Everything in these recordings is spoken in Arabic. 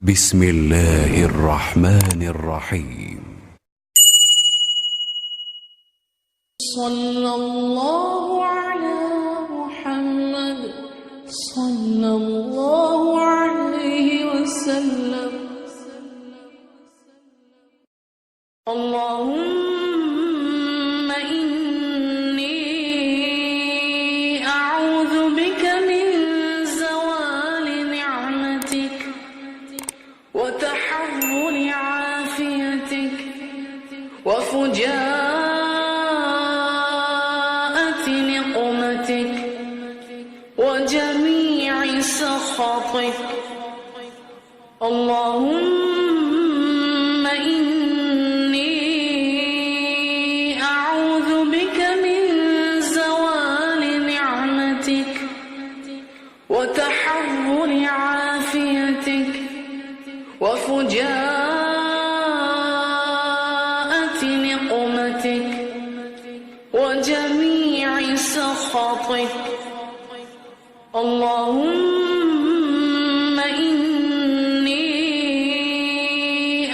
بسم الله الرحمن الرحيم. صلى الله على محمد صلى الله عليه وسلم. اللهم إني أعوذ بك من زوال نعمتك وتحول عافيتك وفجاءة نقمتك وجميع سخطك. اللهم إني أعوذ بك من زوال نعمتك وتحول عافيتك وفجاءة نقمتك وجميع سخطك. اللهم إني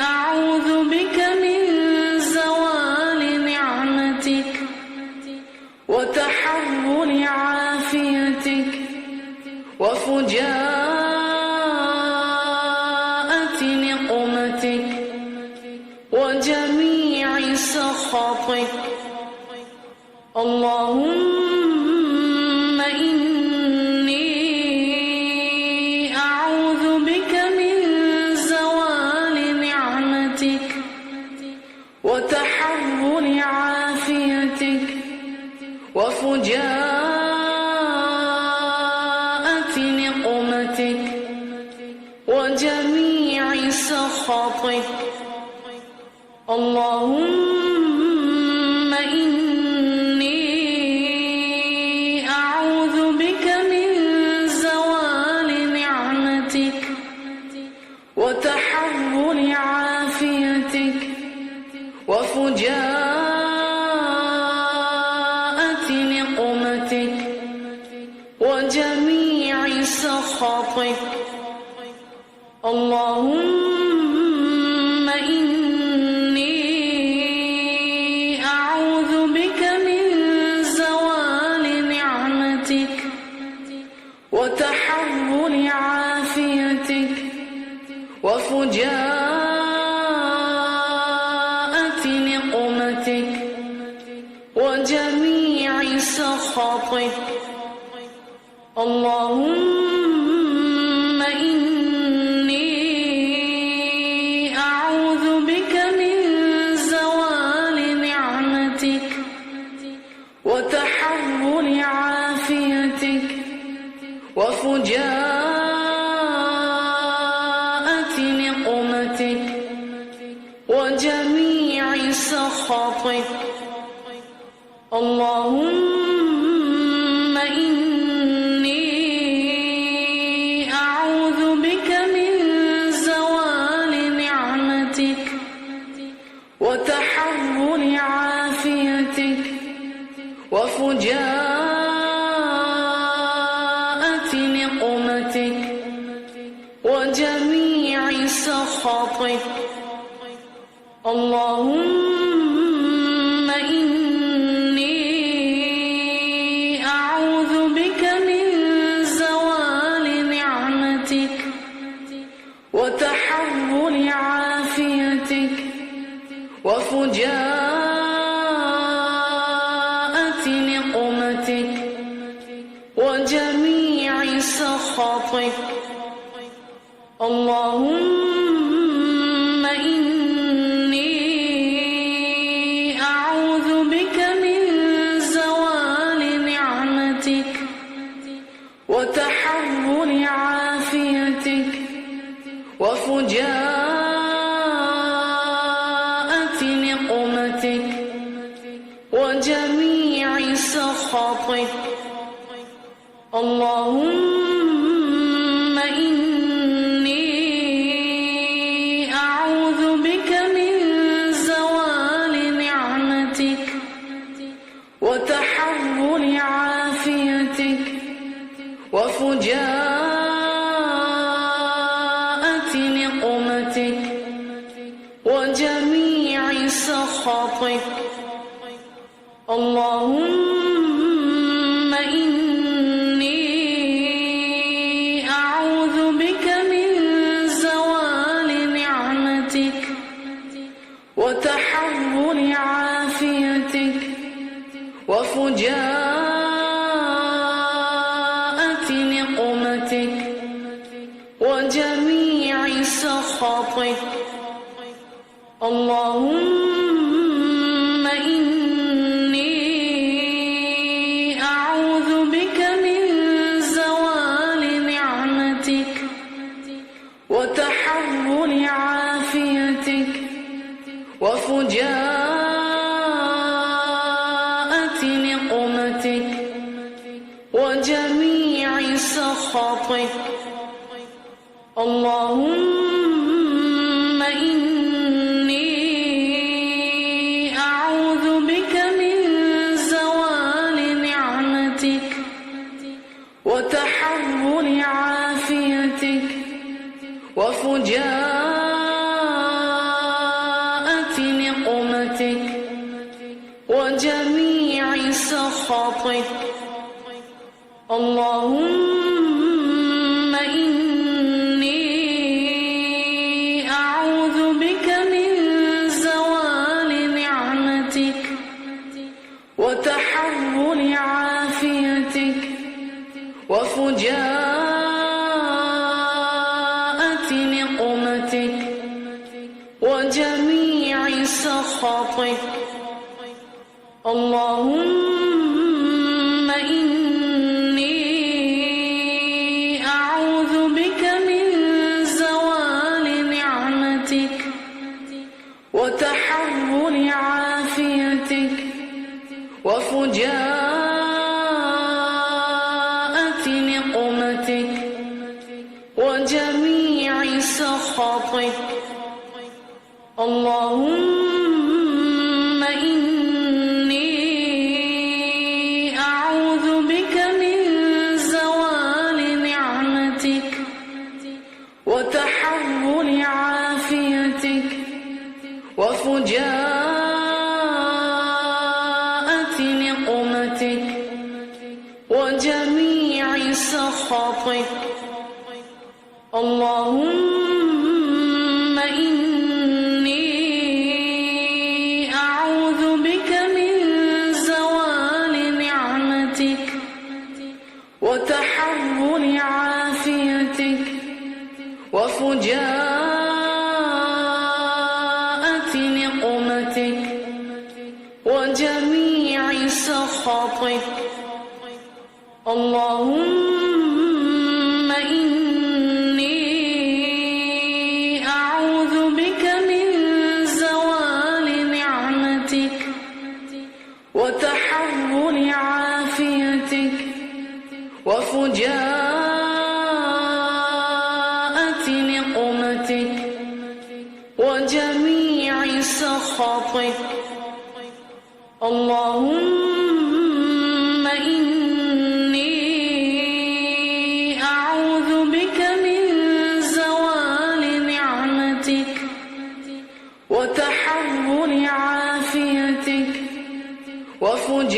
أعوذ بك من زوال نعمتك وتحول عافيتك وفجاءة نقمتك وجميع سخطك. اللهم إني أعوذ بك من زوال نعمتك وتحول عافيتك وفجاءة نقمتك وجميع سخطك. اللهم إني أعوذ بك من زوال نعمتك وتحول عافيتك وفجاءة نقمتك وجميع سخطك. اللهم إني أعوذ بك من زوال نعمتك وتحول عافيتك وفجاءة نقمتك وجميع سخطك. اللهم إني أعوذ بك من زوال نعمتك وتحول عافيتك وفجاءة نقمتك وجميع سخطك. اللهم إني أعوذ بك من زوال نعمتك وتحول عافيتك وفجاءة نقمتك وجميع سخطك. اللهم إني أعوذ بك من زوال نعمتك وتحول عافيتك وفجاءة نقمتك وجميع سخطك. اللهم إني أعوذ بك من زوال نعمتك وتحول عافيتك وفجاءة نقمتك وجميع سخطك. اللهم إني أعوذ بك من زوال نعمتك وتحول عافيتك وفجاءة نعمتك وجميع سخطك. اللهم إني أعوذ بك من زوال نعمتك وتحول عافيتك وفجاءة نقمتك وجميع سخطك. اللهم إني أعوذ بك من زوال نعمتك وتحول عافيتك وفجاءة نقمتك وجميع سخطك. اللهم إني أعوذ بك من زوال نعمتك وتحول عافيتك وفجاءة نقمتك وجميع سخطك. اللهم إني أعوذ بك من زوال نعمتك وتحول عافيتك وفجاءة نقمتك وجميع سخطك. اللهم إني أعوذ بك من زوال نعمتك وتحول عافيتك وفجاءة نقمتك وجميع سخطك. اللهم إني أعوذ بك من زوال نعمتك وتحول عافيتك وفجاءة نقمتك وجميع سخطك. اللهم إني أعوذ بك من زوال نعمتك وتحول عافيتك وفجاءة نقمتك وجميع سخطك. اللهم إني أعوذ بك من زوال نعمتك وتحول عافيتك وفجاءة نقمتك وجميع سخطك. اللهم إني أعوذ بك من زوال نعمتك وتحول عافيتك وفجاءة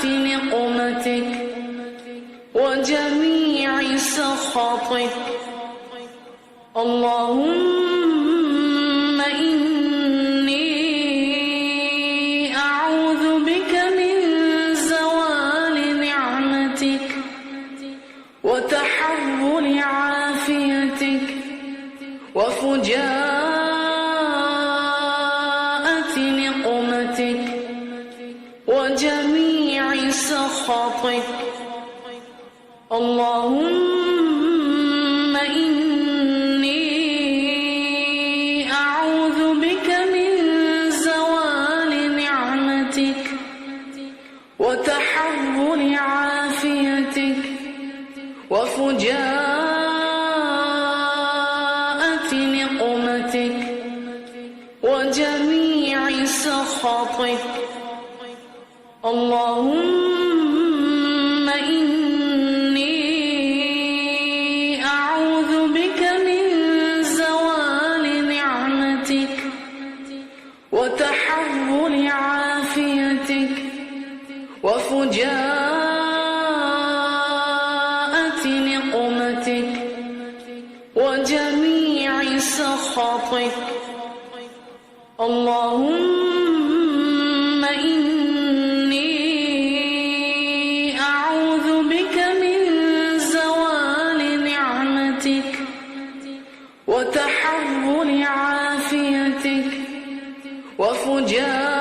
نقمتك وجميع سخطك. اللهم إني أعوذ بك من زوال نعمتك وتحول عافيتك وفجاءة نقمتك وجميع سخطك. اللهم إني أعوذ بك من زوال نعمتك وتحول عافيتك وفجاءة نقمتك كلمتك وجميع سخطك. اللهم إني أعوذ بك من زوال نعمتك وتحول عافيتك وفجاءة